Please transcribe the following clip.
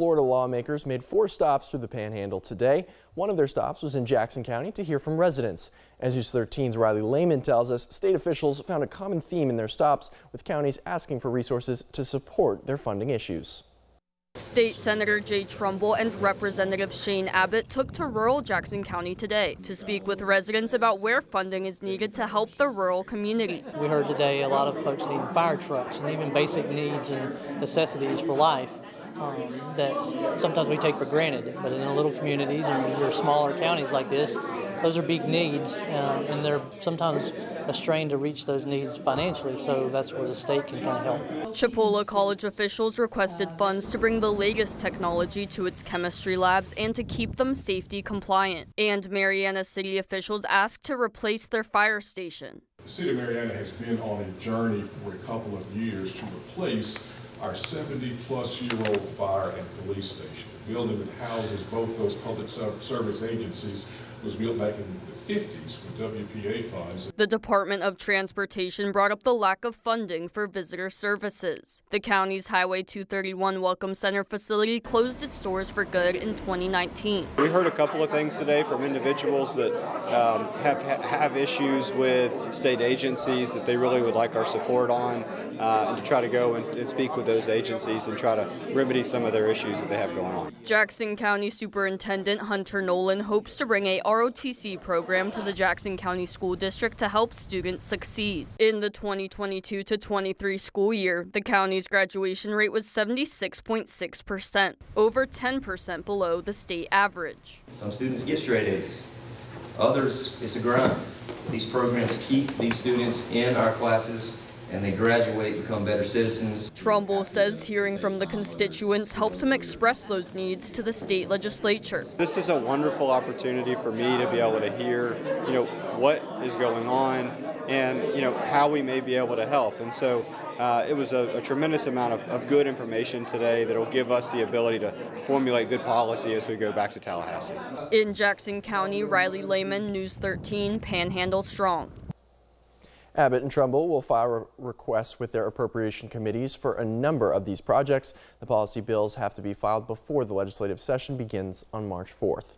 Florida lawmakers made 4 stops through the Panhandle today. One of their stops was in Jackson County to hear from residents. As News 13's Riley Lehman tells us, state officials found a common theme in their stops, with counties asking for resources to support their funding issues. State Senator Trumbull and Representative Abbott took to rural Jackson County today to speak with residents about where funding is needed to help the rural community. We heard today a lot of folks need fire trucks and even basic needs and necessities for life that sometimes we take for granted. But in the little communities and your smaller counties like this, those are big needs, and they're sometimes a strain to reach those needs financially, so that's where the state can kind of help. Chipola College officials requested funds to bring the latest technology to its chemistry labs and to keep them safety compliant. And Marianna City officials asked to replace their fire station. The City of Marianna has been on a journey for a couple of years to replace our 70-plus-year-old fire and police station. The building that houses both those public service agencies was built back in the 50s with WPA funds. The Department of Transportation brought up the lack of funding for visitor services. The county's Highway 231 Welcome Center facility closed its doors for good in 2019. We heard a couple of things today from individuals that have issues with state agencies that they really would like our support on, and to try to go and speak with those agencies and try to remedy some of their issues that they have going on. Jackson County Superintendent Hunter Nolan hopes to bring a ROTC program to the Jackson County School District to help students succeed. In the 2022 to 23 school year, the county's graduation rate was 76.6%, over 10% below the state average. Some students get straight A's. Others, it's a grind. These programs keep these students in our classes, and they graduate, become better citizens. Trumbull says hearing from the constituents helps him express those needs to the state legislature. This is a wonderful opportunity for me to be able to hear, what is going on and, how we may be able to help. And so it was a tremendous amount of good information today that will give us the ability to formulate good policy as we go back to Tallahassee. In Jackson County, Riley Lehman, News 13, Panhandle Strong. Abbott and Trumbull will file requests with their appropriation committees for a number of these projects. The policy bills have to be filed before the legislative session begins on March 4th.